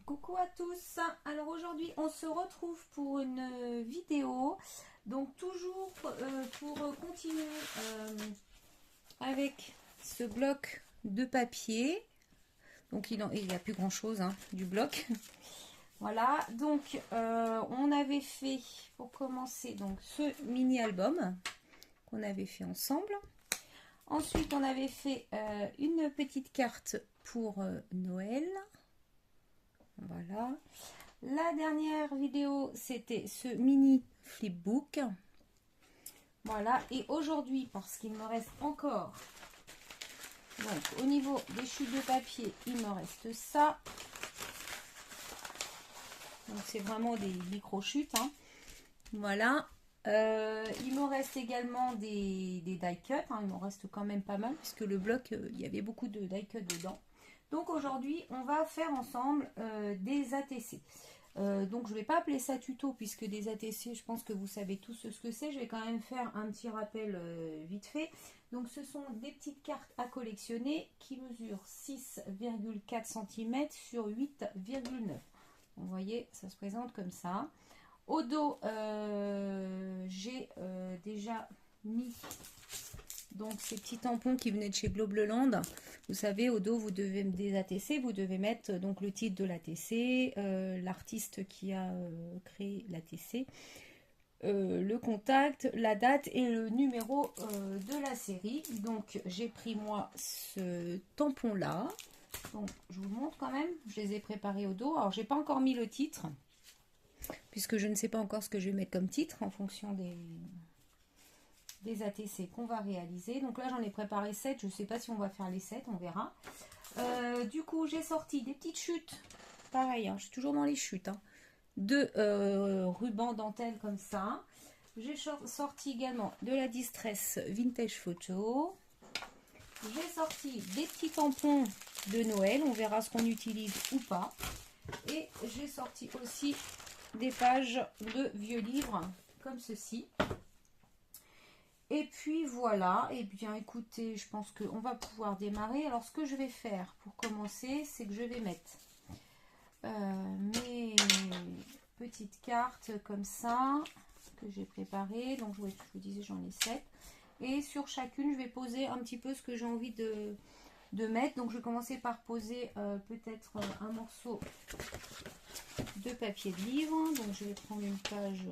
Coucou à tous. Alors aujourd'hui on se retrouve pour une vidéo, donc toujours pour continuer avec ce bloc de papier. Donc il n'y a plus grand chose du bloc. Voilà, donc on avait fait pour commencer donc ce mini album qu'on avait fait ensemble. Ensuite on avait fait une petite carte pour Noël. Voilà. La dernière vidéo, c'était ce mini flipbook. Voilà. Et aujourd'hui, parce qu'il me reste encore, donc au niveau des chutes de papier, il me reste ça. Donc c'est vraiment des micro-chutes. Voilà. Il me reste également des die cut. Il me reste quand même pas mal, puisque le bloc, il y avait beaucoup de die cut dedans. Donc aujourd'hui, on va faire ensemble des ATC. Donc je ne vais pas appeler ça tuto, puisque des ATC, je pense que vous savez tous ce que c'est. Je vais quand même faire un petit rappel vite fait. Donc ce sont des petites cartes à collectionner qui mesurent 6,4 cm sur 8,9. Vous voyez, ça se présente comme ça. Au dos, j'ai déjà mis donc ces petits tampons qui venaient de chez Globleland. Vous savez, au dos, vous devez des ATC, vous devez mettre donc le titre de l'ATC, l'artiste qui a créé l'ATC, le contact, la date et le numéro de la série. Donc j'ai pris moi ce tampon là. Donc je vous montre quand même, je les ai préparés au dos. Alors j'ai pas encore mis le titre, puisque je ne sais pas encore ce que je vais mettre comme titre en fonction des ATC qu'on va réaliser. Donc là j'en ai préparé 7, je ne sais pas si on va faire les 7, on verra. Du coup j'ai sorti des petites chutes, pareil, je suis toujours dans les chutes, de ruban dentelle comme ça. J'ai sorti également de la Distress Vintage Photo. J'ai sorti des petits tampons de Noël, on verra ce qu'on utilise ou pas. Et j'ai sorti aussi des pages de vieux livres comme ceci. Et puis voilà, et bien écoutez, je pense qu'on va pouvoir démarrer. Alors ce que je vais faire pour commencer, c'est que je vais mettre mes petites cartes comme ça que j'ai préparées. Donc je vous disais, j'en ai 7. Et sur chacune, je vais poser un petit peu ce que j'ai envie de mettre. Donc je vais commencer par poser peut-être un morceau de papier de livre. Donc je vais prendre une page...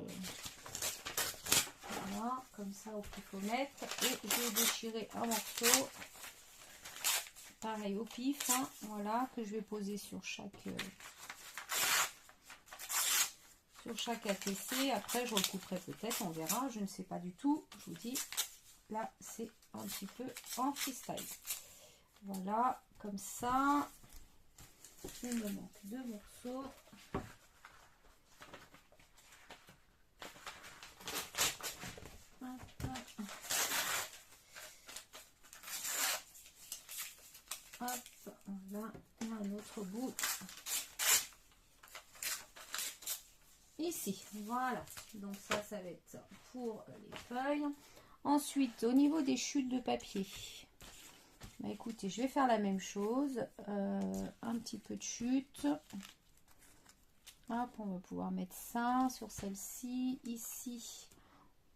voilà, comme ça au pifomètre, et je vais déchirer un morceau pareil au pif, voilà, que je vais poser sur chaque ATC. Après je recouperai peut-être, on verra, je ne sais pas du tout, je vous dis, là c'est un petit peu en freestyle. Voilà, comme ça. Il me manque 2 morceaux. Hop, voilà, et un autre bout ici, voilà. Donc ça va être pour les feuilles. Ensuite, au niveau des chutes de papier, bah écoutez, je vais faire la même chose, un petit peu de chute. Hop, on va pouvoir mettre ça sur celle-ci, ici.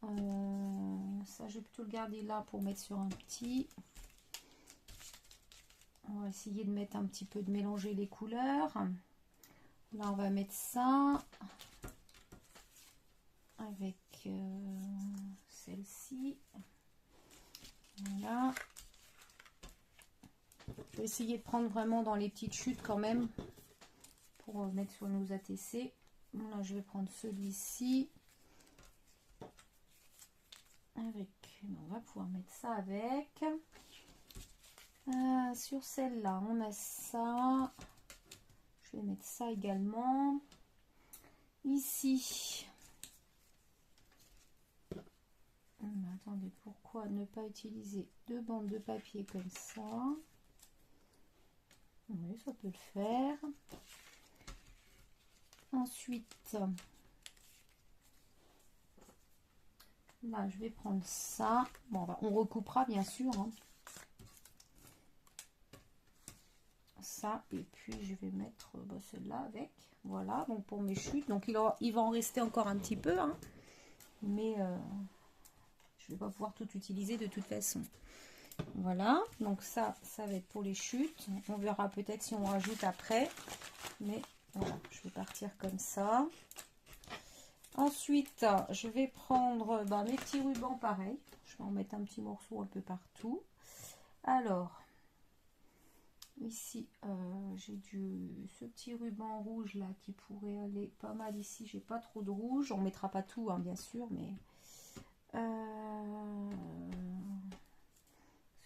Ça, je vais plutôt le garder là pour mettre sur un petit. On va essayer de mettre un petit peu, de mélanger les couleurs. Là, on va mettre ça avec celle-ci. Voilà. Je vais essayer de prendre vraiment dans les petites chutes quand même pour mettre sur nos ATC. Là, je vais prendre celui-ci. Avec, on va pouvoir mettre ça avec. Sur celle-là, on a ça. Je vais mettre ça également. Ici. Attendez, pourquoi ne pas utiliser 2 bandes de papier comme ça? Oui, ça peut le faire. Ensuite, là, je vais prendre ça. Bon, on recoupera bien sûr. ça. Et puis je vais mettre celle-là avec. Voilà, donc pour mes chutes. Donc il va en rester encore un petit peu, hein, mais je vais pas pouvoir tout utiliser de toute façon. Voilà, donc ça va être pour les chutes. On verra peut-être si on rajoute après. Mais voilà, je vais partir comme ça. Ensuite, je vais prendre mes petits rubans pareil. Je vais en mettre un petit morceau un peu partout. Alors, ici, j'ai ce petit ruban rouge là qui pourrait aller pas mal ici. J'ai pas trop de rouge. On mettra pas tout, hein, bien sûr, mais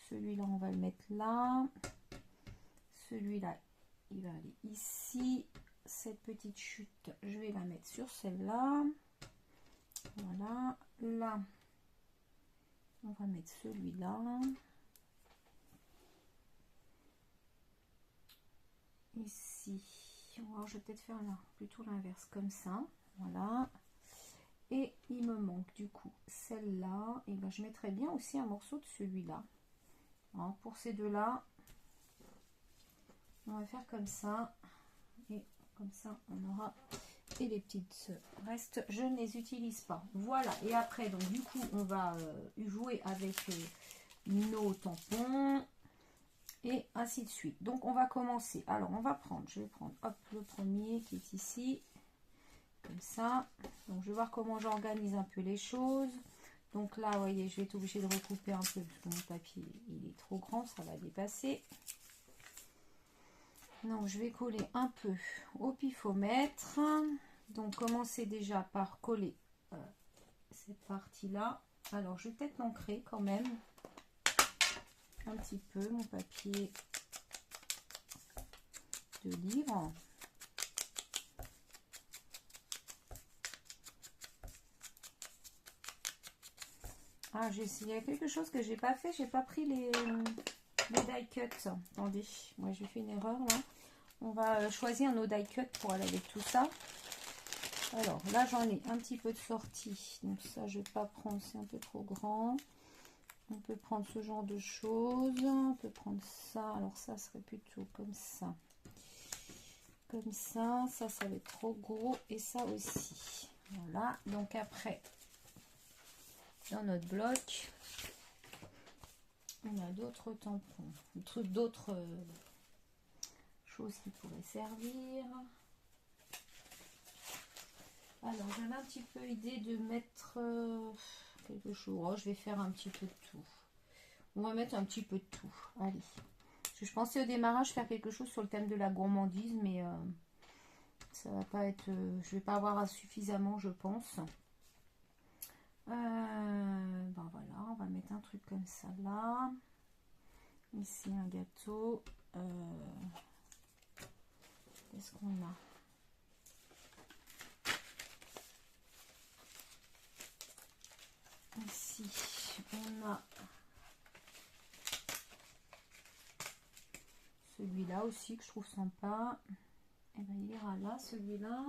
celui-là, on va le mettre là. Celui-là, il va aller ici. Cette petite chute, je vais la mettre sur celle-là. Voilà. Là, on va mettre celui-là. Ici, alors je vais peut-être faire là, plutôt l'inverse, comme ça. Voilà. Et il me manque du coup celle-là. Et ben, je mettrai bien aussi un morceau de celui-là. Pour ces deux-là, on va faire comme ça. Et comme ça, on aura... Et les petites restes, je ne les utilise pas. Voilà. Et après, donc du coup, on va jouer avec nos tampons. Et ainsi de suite. Donc, on va commencer. Alors, on va prendre... Je vais prendre, hop, le premier qui est ici. Comme ça. Donc, je vais voir comment j'organise un peu les choses. Donc là, vous voyez, je vais être obligée de recouper un peu parce que mon papier, il est trop grand, ça va dépasser. Donc, je vais coller un peu au pifomètre. Donc, commencer déjà par coller cette partie-là. Alors, je vais peut-être l'ancrer quand même un petit peu mon papier de livre. Ah, j'ai essayé quelque chose que j'ai pas fait. J'ai pas pris les die cuts. Attendez, moi j'ai fait une erreur là. On va choisir nos die cuts pour aller avec tout ça. Alors là, j'en ai un petit peu de sortie. Donc ça, je vais pas prendre, c'est un peu trop grand. On peut prendre ce genre de choses. On peut prendre ça. Alors ça serait plutôt comme ça. Comme ça. Ça va être trop gros. Et ça aussi. Voilà. Donc après... Dans notre bloc, on a d'autres tampons, d'autres choses qui pourraient servir. Alors, j'avais un petit peu idée de mettre quelque chose. Oh, je vais faire un petit peu de tout. On va mettre un petit peu de tout. Allez. Parce que je pensais au démarrage faire quelque chose sur le thème de la gourmandise, mais ça va pas être... je vais pas avoir suffisamment, je pense. Ben voilà, on va mettre un truc comme ça là. Ici un gâteau. Qu'est-ce qu'on a? Ici, on a celui-là aussi que je trouve sympa. Et ben il ira là, celui-là.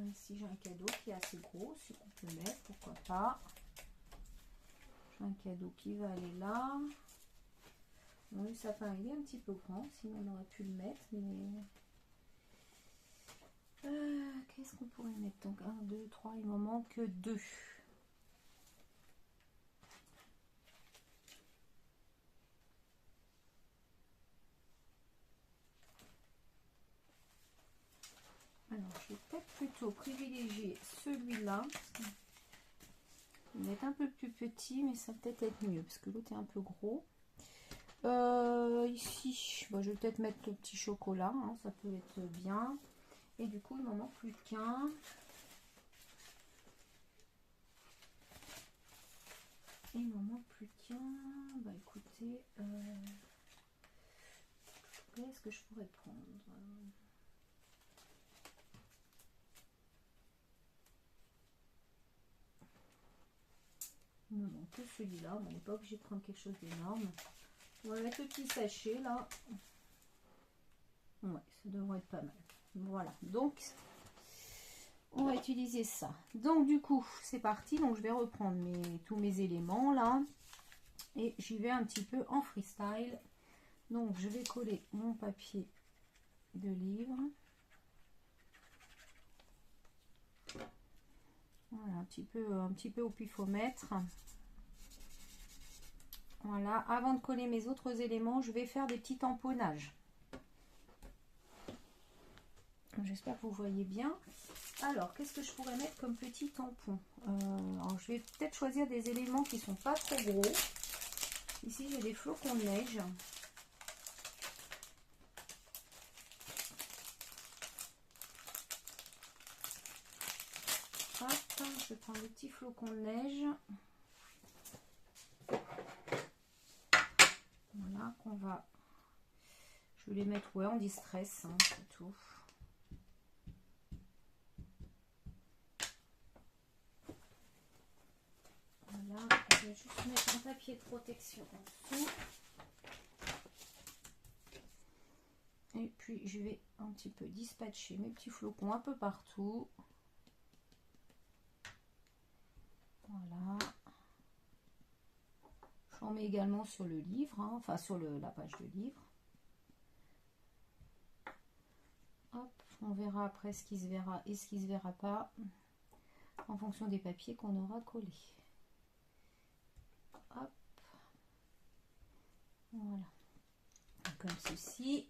Ici j'ai un cadeau qui est assez gros, si on peut mettre, pourquoi pas. J'ai un cadeau qui va aller là. Bon, le sapin il est un petit peu grand, sinon on aurait pu le mettre, mais qu'est-ce qu'on pourrait mettre? Donc 1, 2, 3, il m'en manque 2. Alors, je vais peut-être plutôt privilégier celui-là. Il va être un peu plus petit, mais ça va peut-être être mieux, parce que l'autre est un peu gros. Ici, bon, je vais peut-être mettre le petit chocolat, hein, ça peut être bien. Et du coup, il m'en manque plus qu'un. Il m'en manque plus qu'un. Bah écoutez, qu'est-ce que je pourrais prendre? Il me manque que celui-là. On n'est pas obligé de prendre quelque chose d'énorme. On va mettre le petit sachet là. Ouais, ça devrait être pas mal. Voilà, donc on va utiliser ça. Donc du coup, c'est parti. Donc je vais reprendre tous mes éléments là. Et j'y vais un petit peu en freestyle. Donc je vais coller mon papier de livre. Voilà, un petit peu au pifomètre. Voilà, avant de coller mes autres éléments, je vais faire des petits tamponnages. J'espère que vous voyez bien. Alors, qu'est-ce que je pourrais mettre comme petit tampon? Alors, je vais peut-être choisir des éléments qui sont pas trop gros. Ici, j'ai des flocons de neige. Hop, je vais prendre des petits flocons de neige. Voilà, je vais les mettre en distress, hein, c'est tout. Voilà, je vais juste mettre un papier de protection en dessous. Et puis je vais un petit peu dispatcher mes petits flocons un peu partout. Voilà. J'en mets également sur le livre, hein, enfin sur la page de livre. Hop, on verra après ce qui se verra et ce qui se verra pas en fonction des papiers qu'on aura collés. Hop. Voilà. Comme ceci.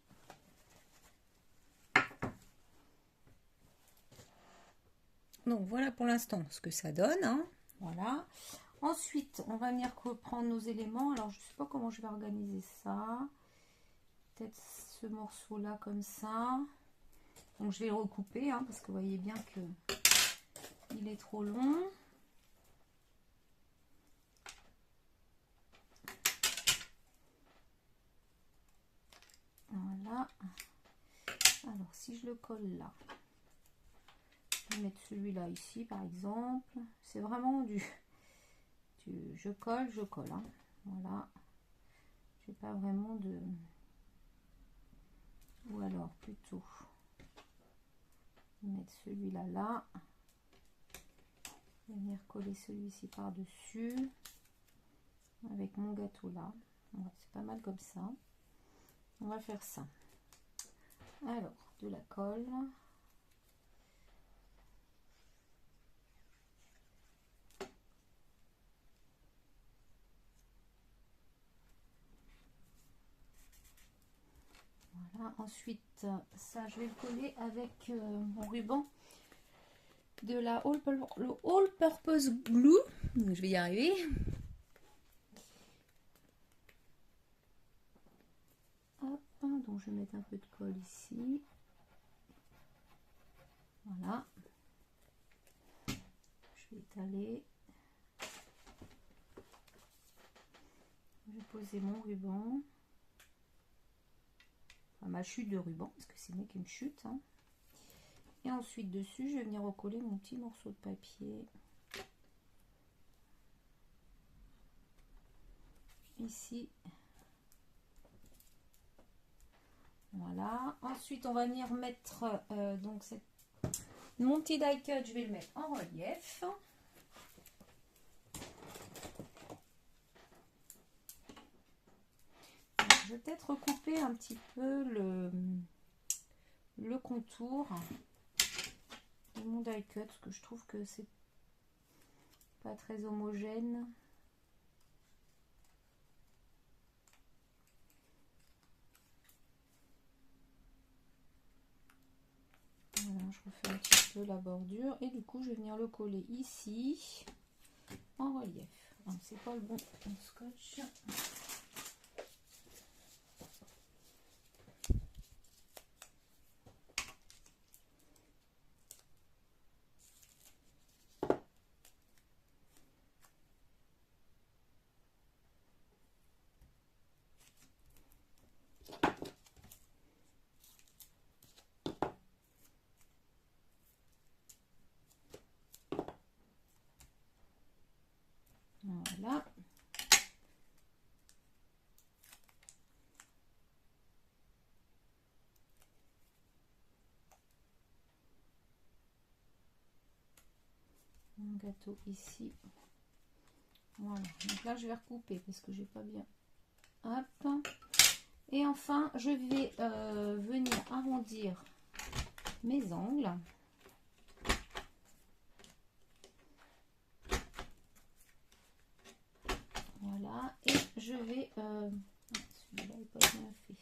Donc voilà pour l'instant ce que ça donne, hein. Voilà. Ensuite, on va venir prendre nos éléments. Alors, je ne sais pas comment je vais organiser ça. Peut-être ce morceau-là comme ça. Donc, je vais le recouper, hein, parce que vous voyez bien que il est trop long. Voilà. Alors, si je le colle là, je vais mettre celui-là ici, par exemple. C'est vraiment je colle, hein. Voilà. Je n'ai pas vraiment de... Ou alors, plutôt, mettre celui-là là. Venir coller celui-ci par-dessus. Avec mon gâteau là. C'est pas mal comme ça. On va faire ça. Alors, de la colle. Voilà. Ensuite, ça, je vais le coller avec mon ruban de la All Purpose Glue. Je vais y arriver. Hop, donc je vais mettre un peu de colle ici. Voilà. Je vais étaler. Je vais poser mon ruban. Enfin, ma chute de ruban, parce que c'est mieux qu'une chute. Hein. Et ensuite, dessus, je vais venir recoller mon petit morceau de papier. Ici. Voilà. Ensuite, on va venir mettre donc mon petit die cut, je vais le mettre en relief. Je vais peut-être recouper un petit peu le contour de mon die cut, parce que je trouve que c'est pas très homogène. Voilà, je refais un petit peu la bordure et du coup je vais venir le coller ici en relief. C'est pas le bon scotch. Voilà. Mon gâteau ici Voilà, donc là je vais recouper parce que j'ai pas bien. Hop. Et enfin, je vais venir arrondir mes angles. Voilà, et je vais... celui-là n'est pas bien fait.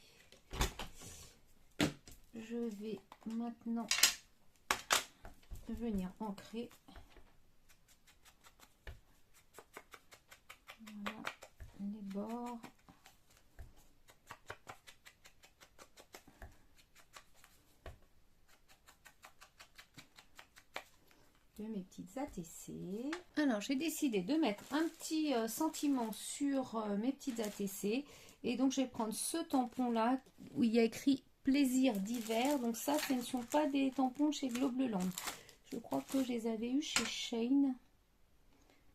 Je vais maintenant venir ancrer. Voilà, les bords. De mes petites ATC. Alors j'ai décidé de mettre un petit sentiment sur mes petites ATC et donc je vais prendre ce tampon là où il y a écrit plaisir d'hiver. Donc ça, ce ne sont pas des tampons chez Globeland. Je crois que je les avais eu chez Shane,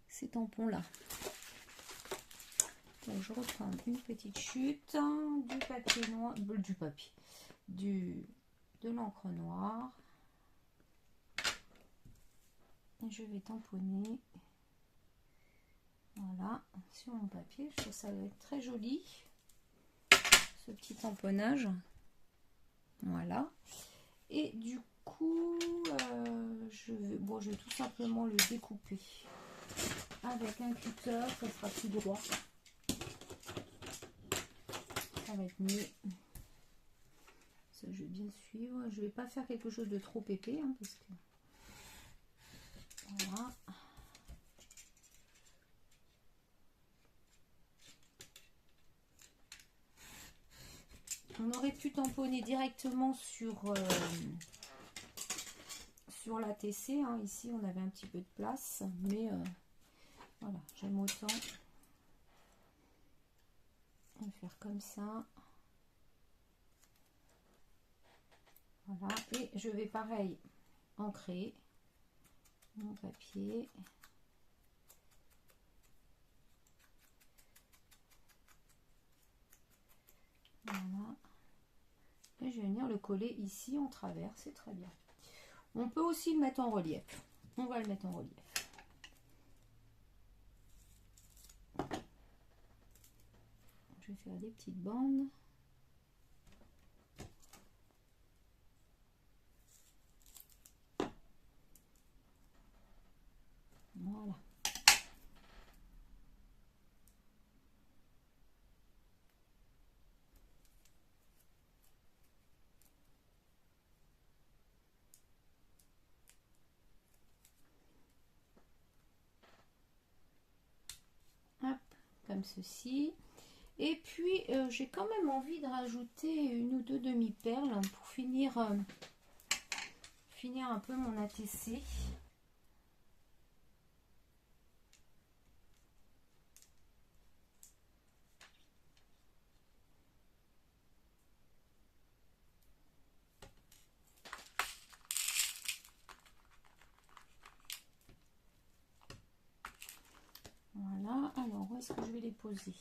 ces tampons là. Donc je reprends une petite chute, du papier noir, de l'encre noire. Et je vais tamponner, voilà, sur mon papier. Je trouve ça va être très joli, ce petit tamponnage. Voilà. Et du coup, je vais tout simplement le découper avec un cutter, ça sera plus droit. Ça va être mieux. Ça, je vais bien suivre. Je vais pas faire quelque chose de trop épais, hein, parce que... Voilà. On aurait pu tamponner directement sur l'ATC. Hein. Ici, on avait un petit peu de place. Mais voilà, j'aime autant le faire comme ça. Voilà. Et je vais pareil ancrer mon papier. Voilà. Et je vais venir le coller ici en travers, c'est très bien. On peut aussi le mettre en relief. On va le mettre en relief. Je vais faire des petites bandes. Voilà. Hop, comme ceci. Et puis, j'ai quand même envie de rajouter une ou deux demi-perles pour finir un peu mon ATC. Voilà, alors où est-ce que je vais les poser?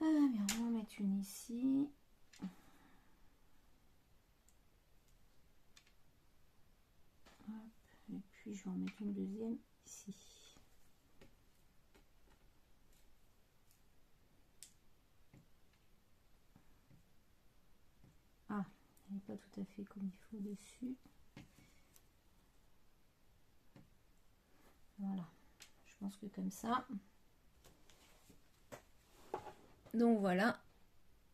Ah bien, on va en mettre une ici. Hop, et puis je vais en mettre une deuxième ici. Ah, elle n'est pas tout à fait comme il faut dessus. Voilà, je pense que comme ça. Donc voilà,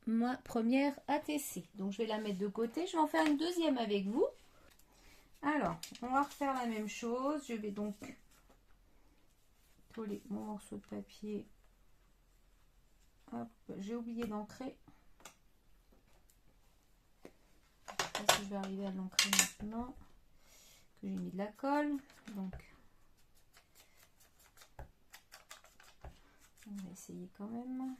ma première ATC. Donc je vais la mettre de côté. Je vais en faire une deuxième avec vous. Alors, on va refaire la même chose. Je vais donc coller mon morceau de papier. Hop, j'ai oublié d'ancrer. Je sais pas si je vais arriver à l'ancrer maintenant. Que j'ai mis de la colle. Donc, on va essayer quand même.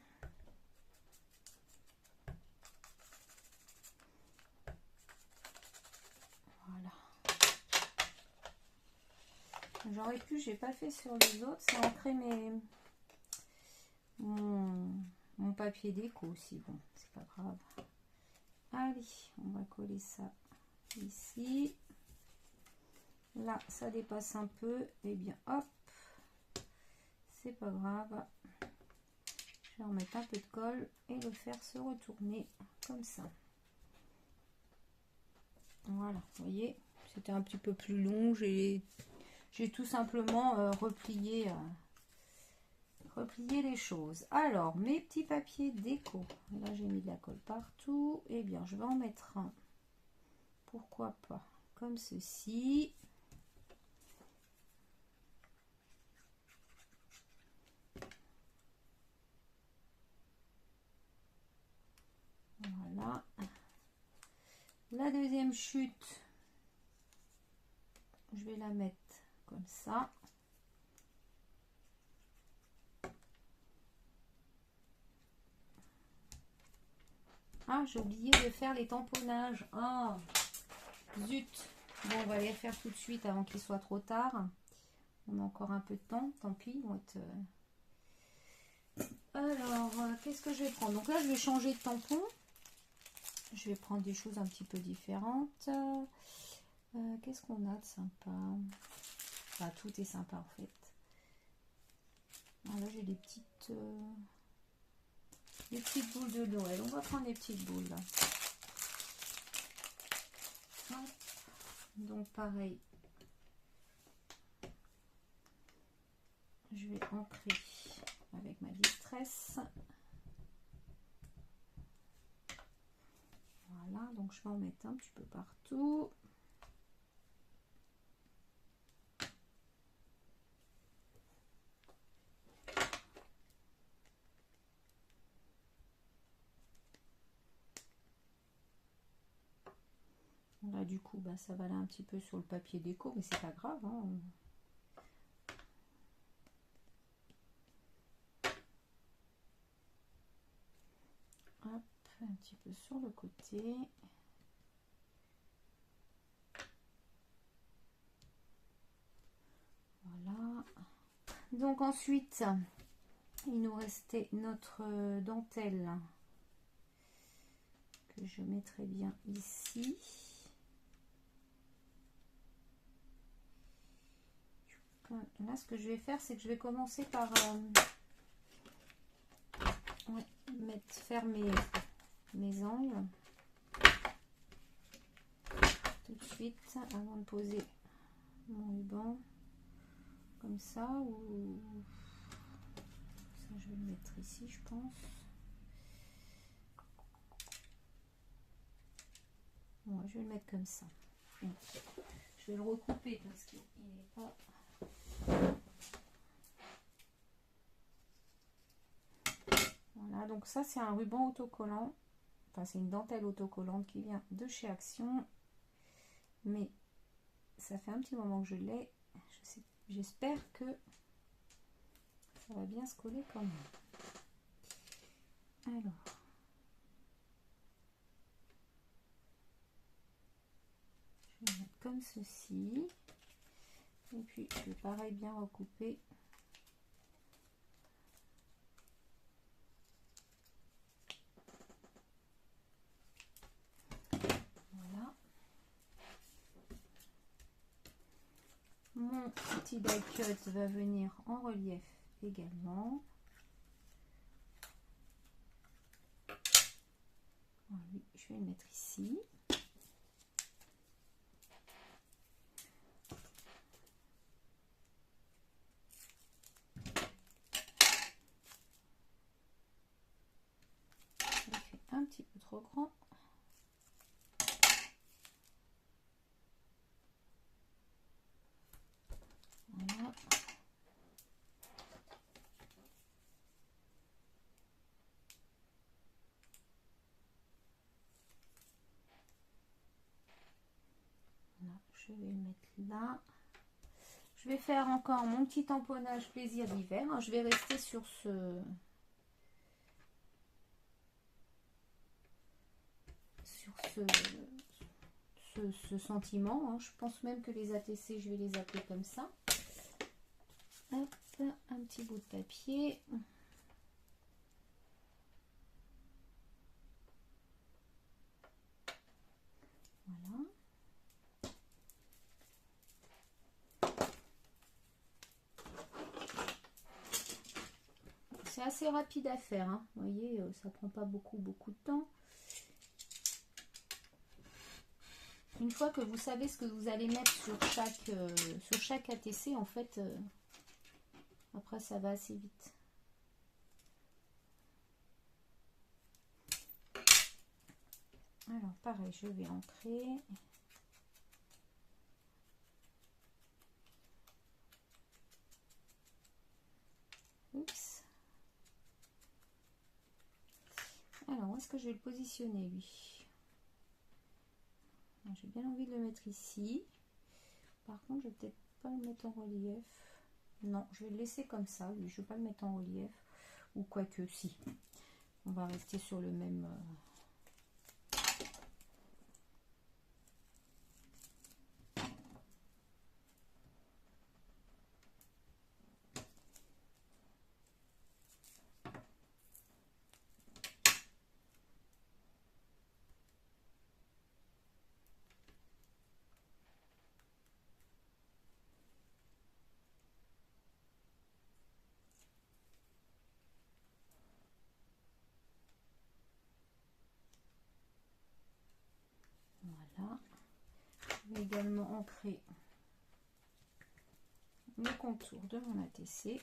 Voilà. J'aurais pu, j'ai pas fait sur les autres, c'est ancrer mon papier déco aussi. Bon, c'est pas grave. Allez, on va coller ça ici. Là, ça dépasse un peu. Et bien, hop, c'est pas grave. Je vais remettre un peu de colle et le faire se retourner comme ça. Voilà, vous voyez, c'était un petit peu plus long. J'ai tout simplement replié les choses. Alors, mes petits papiers déco. Là, j'ai mis de la colle partout. Eh bien, je vais en mettre un. Pourquoi pas comme ceci. Voilà. La deuxième chute, je vais la mettre comme ça. Ah, j'ai oublié de faire les tamponnages. Ah, zut. Bon, on va les faire tout de suite avant qu'il soit trop tard. On a encore un peu de temps, tant pis. Ils vont être... Alors, qu'est-ce que je vais prendre? Donc là, je vais changer de tampon. Je vais prendre des choses un petit peu différentes. Qu'est-ce qu'on a de sympa? Enfin, tout est sympa en fait. Alors là, j'ai des petites boules de Noël. On va prendre les petites boules là. Hop. Donc pareil. Je vais ancrer avec ma distress. Voilà, donc je vais en mettre un petit peu partout. Là du coup, bah, ça va aller un petit peu sur le papier déco, mais c'est pas grave. Hein. Hop, un petit peu sur le côté. Voilà. Donc ensuite, il nous restait notre dentelle que je mettrai bien ici. Là, ce que je vais faire, c'est que je vais commencer par faire mes angles tout de suite avant de poser mon ruban comme ça, ou ça je vais le mettre ici, je pense. Ouais, je vais le mettre comme ça. Je vais le recouper parce qu'il n'est pas... Voilà, donc ça c'est un ruban autocollant. Enfin, c'est une dentelle autocollante qui vient de chez Action. Mais ça fait un petit moment que je l'ai. J'espère que ça va bien se coller quand même. Alors. Je vais mettre comme ceci. Et puis, je vais pareil bien recouper. Voilà. Mon petit die cut va venir en relief également. Lui, je vais le mettre ici. Je le fais un petit peu trop grand. Voilà. Voilà, je vais le mettre là. Je vais faire encore mon petit tamponnage plaisir d'hiver. Je vais rester sur ce sentiment. Je pense même que les ATC, je vais les appeler comme ça. Hop, un petit bout de papier. Voilà. assez rapide à faire, hein. Vous voyez, ça prend pas beaucoup de temps. Une fois que vous savez ce que vous allez mettre sur chaque ATC, en fait, après ça va assez vite. Alors pareil, je vais ancrer. Oups. Alors, où est-ce que je vais le positionner, lui? J'ai bien envie de le mettre ici. Par contre, je vais peut-être pas le mettre en relief. Non, je vais le laisser comme ça, lui. Je ne vais pas le mettre en relief. Ou quoique, si. On va rester sur le même... Voilà. Je vais également ancrer le contour de mon ATC.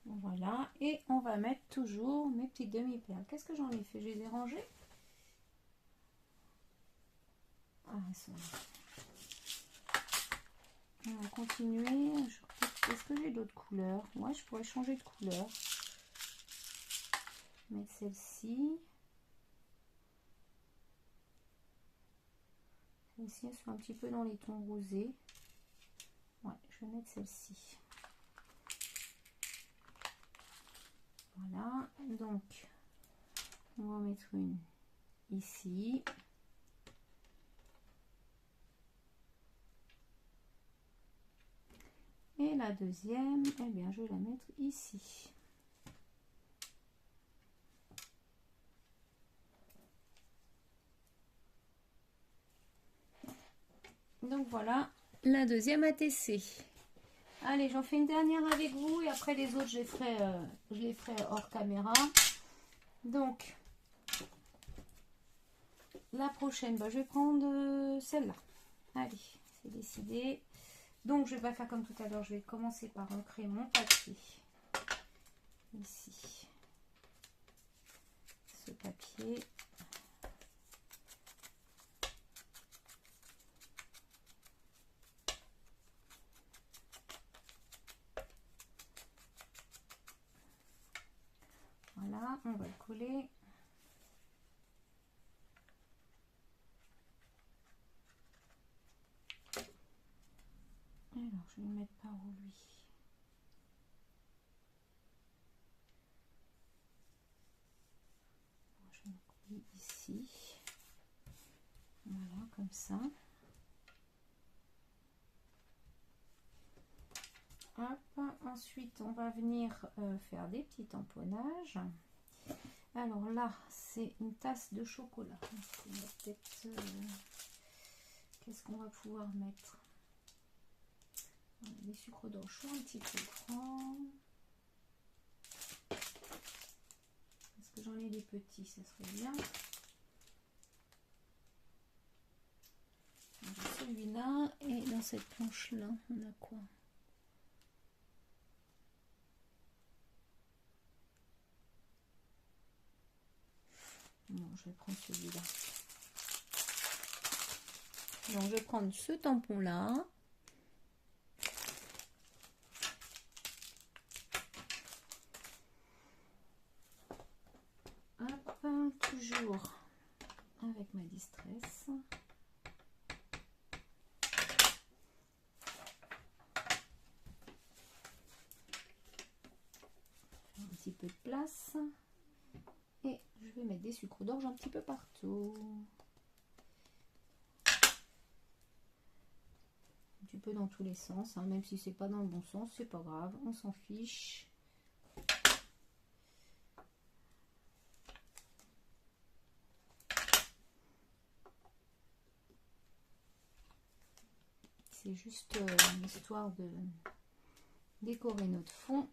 Voilà, et on va mettre toujours mes petites demi-perles. Qu'est-ce que j'en ai fait? Je les ai rangées. Ah, ça va. On va continuer. Est-ce que j'ai d'autres couleurs? Moi, je pourrais changer de couleur. Mettre celle-ci. Celle-ci, elles sont un petit peu dans les tons rosés. Ouais, je vais mettre celle-ci. Voilà, donc on va en mettre une ici. Et la deuxième, eh bien, je vais la mettre ici. Donc voilà la deuxième ATC. Allez, j'en fais une dernière avec vous et après les autres, je les ferai hors caméra. Donc, la prochaine, bah, je vais prendre celle-là. Allez, c'est décidé. Donc, je vais pas faire comme tout à l'heure. Je vais commencer par ancrer mon papier. Ici. Ce papier. Voilà, on va le coller. Alors, je vais le mettre par où lui? Je vais le coller ici. Voilà, comme ça. Hop. Ensuite, on va venir faire des petits tamponnages. Alors là, c'est une tasse de chocolat. Qu'est-ce qu'on va pouvoir mettre? Les sucres d'orge sont un petit peu grands. Est-ce que j'en ai des petits? Ça serait bien. Celui-là, et dans cette planche-là, on a quoi? Bon, je vais prendre celui-là. Donc, je vais prendre ce tampon-là. Hop, toujours avec ma distress. Un petit peu de place. Et je vais mettre des sucres d'orge un petit peu partout. petit peu dans tous les sens, hein, même si c'est pas dans le bon sens, c'est pas grave, on s'en fiche. C'est juste histoire de décorer notre fond.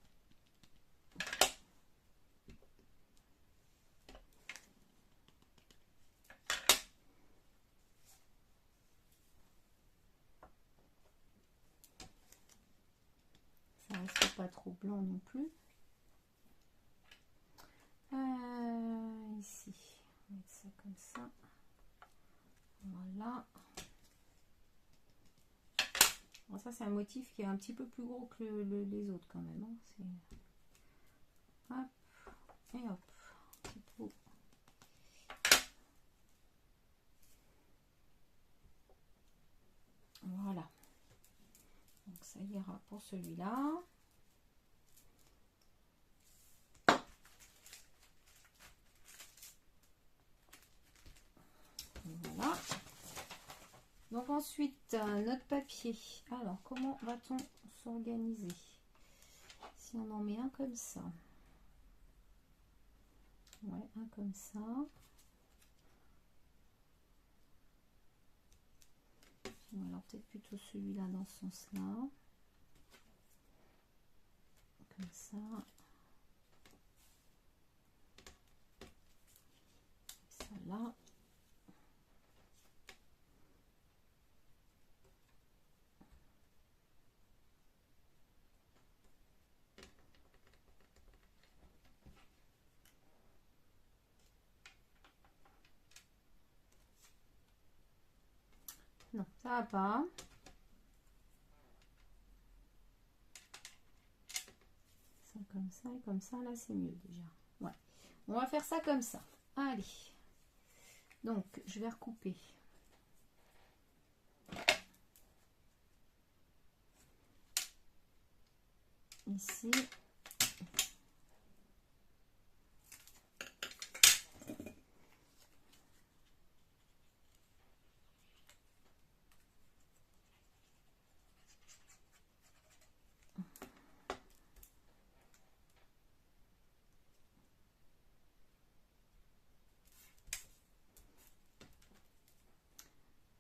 Ça reste pas trop blanc non plus. Ici, on va mettre ça comme ça. Voilà. Bon, ça c'est un motif qui est un petit peu plus gros que les autres quand même. Hein. Hop et hop. Petit pot. Voilà. Donc ça ira pour celui-là. Voilà. Donc ensuite, notre papier. Alors, comment va-t-on s'organiser? Si on en met un comme ça. Ouais, un comme ça. Alors peut-être plutôt celui-là dans ce sens-là. Comme ça. Ça là. Non, ça va pas. Ça comme ça et comme ça, là c'est mieux déjà. Ouais. On va faire ça comme ça. Allez. Donc, je vais recouper. Ici.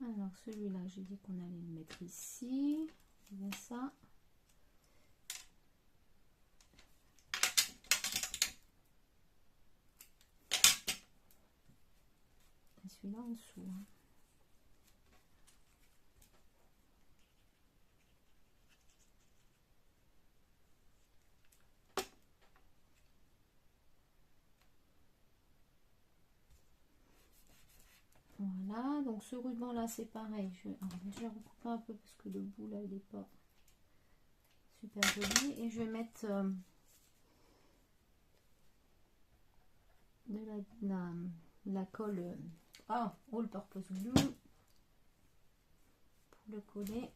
Alors celui-là, j'ai dit qu'on allait le mettre ici. C'est bien ça. Et celui-là en dessous. Hein. Voilà, donc ce ruban là c'est pareil. Je vais recouper un peu parce que le bout là il n'est pas super joli. Et je vais mettre de la colle All Purpose Glue pour le coller.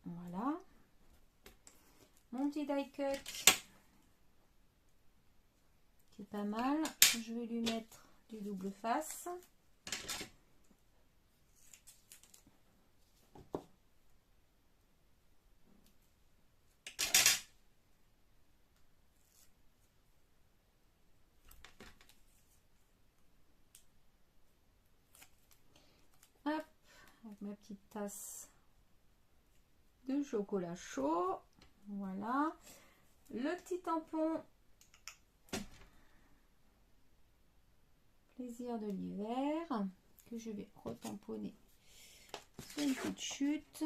Voilà. Mon petit die cut qui est pas mal. Je vais lui mettre du double face. Hop, avec ma petite tasse de chocolat chaud. Voilà. Le petit tampon plaisir de l'hiver que je vais retamponner sur une petite chute.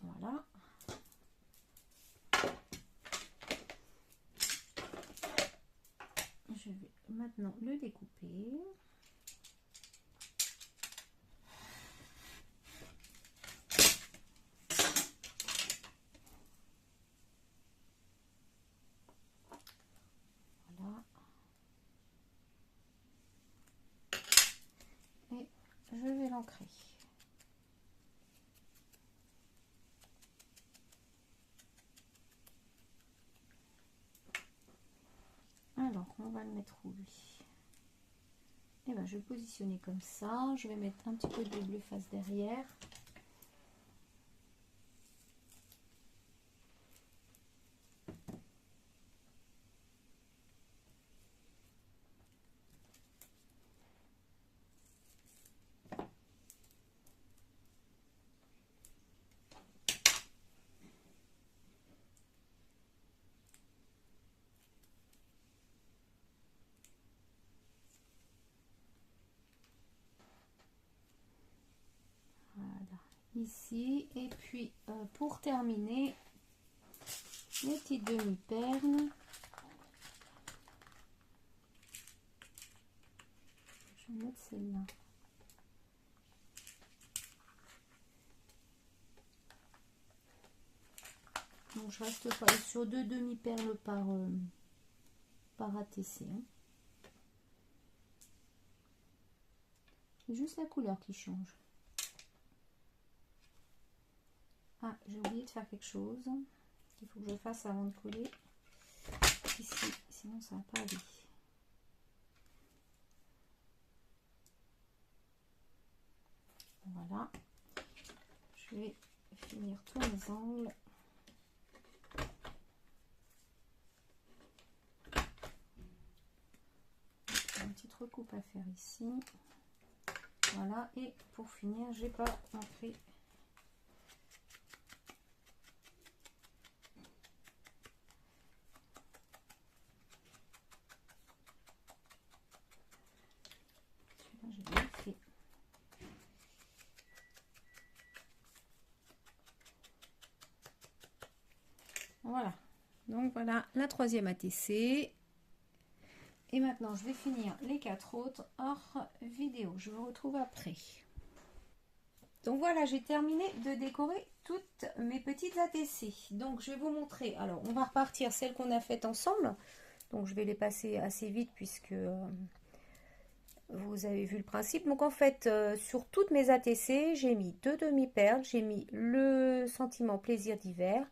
Voilà. Je vais maintenant le découper. Voilà. Et je vais l'ancrer. Alors, on va le mettre où lui? Et ben, je vais le positionner comme ça. Je vais mettre un petit peu de bleu face derrière. Ici, et puis pour terminer, les petites demi-perles. Je vais mettre celle-là. Donc je reste pas sur 2 demi-perles par ATC. Hein. C'est juste la couleur qui change. Ah, j'ai oublié de faire quelque chose qu'il faut que je fasse avant de coller ici, sinon ça va pas aller. Voilà, je vais finir tous mes angles. Une petite recoupe à faire ici. Voilà, et pour finir, j'ai pas montré. J'ai bien fait. Voilà, donc voilà la troisième ATC. Et maintenant, je vais finir les 4 autres hors vidéo. Je vous retrouve après. Donc voilà, j'ai terminé de décorer toutes mes petites ATC. Donc je vais vous montrer. Alors, on va repartir celles qu'on a faites ensemble. Donc je vais les passer assez vite puisque vous avez vu le principe. Donc en fait, sur toutes mes ATC, j'ai mis 2 demi-perles. J'ai mis le sentiment plaisir d'hiver.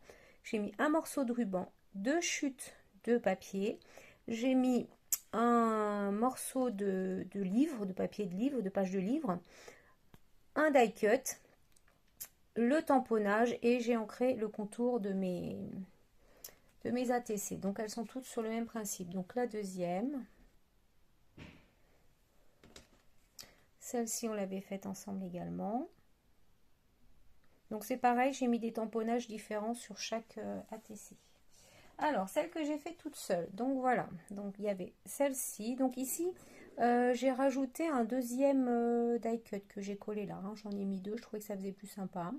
J'ai mis un morceau de ruban, 2 chutes de papier. J'ai mis un morceau de livre, de papier de livre, de page de livre, un die cut, le tamponnage et j'ai ancré le contour de mes ATC. Donc elles sont toutes sur le même principe. Donc la deuxième, celle-ci on l'avait faite ensemble également. Donc c'est pareil, j'ai mis des tamponnages différents sur chaque ATC. Alors, celle que j'ai fait toute seule, donc voilà, donc il y avait celle-ci, donc ici, j'ai rajouté un deuxième die cut que j'ai collé là, hein. J'en ai mis 2, je trouvais que ça faisait plus sympa.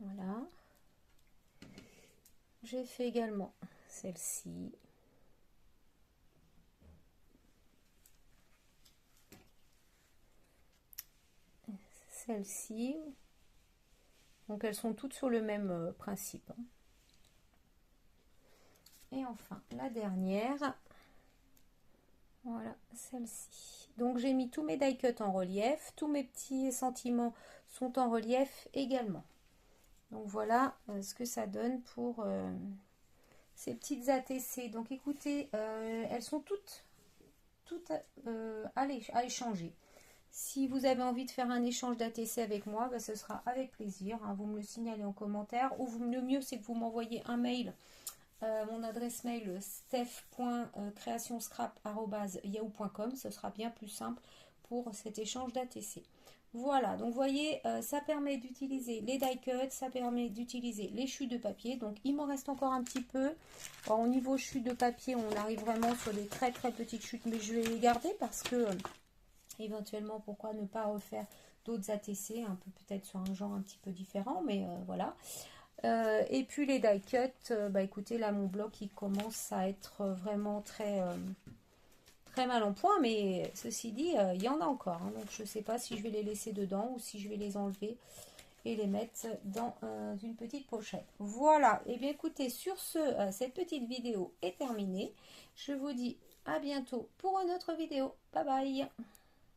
Voilà. J'ai fait également celle-ci. Celle-ci. Donc elles sont toutes sur le même principe. Hein. Et enfin, la dernière, voilà, celle-ci. Donc, j'ai mis tous mes die cuts en relief. Tous mes petits sentiments sont en relief également. Donc, voilà ce que ça donne pour ces petites ATC. Donc, écoutez, elles sont toutes à échanger. Si vous avez envie de faire un échange d'ATC avec moi, bah, ce sera avec plaisir. Hein. Vous me le signalez en commentaire. Ou le mieux, c'est que vous m'envoyez un mail. Mon adresse mail steph.creationscrap@yahoo.com. Ce sera bien plus simple pour cet échange d'ATC. Voilà, donc vous voyez, ça permet d'utiliser les die cuts, ça permet d'utiliser les chutes de papier. Donc il m'en reste encore un petit peu. Alors, au niveau chute de papier, on arrive vraiment sur des très très petites chutes, mais je vais les garder parce que éventuellement, pourquoi ne pas refaire d'autres ATC, un peu peut-être sur un genre un petit peu différent, mais voilà. Et puis les die cut, bah écoutez, là mon bloc il commence à être vraiment très mal en point, mais ceci dit, il y en a encore. Hein, donc je ne sais pas si je vais les laisser dedans ou si je vais les enlever et les mettre dans une petite pochette. Voilà, et bien écoutez, sur ce, cette petite vidéo est terminée. Je vous dis à bientôt pour une autre vidéo. Bye bye.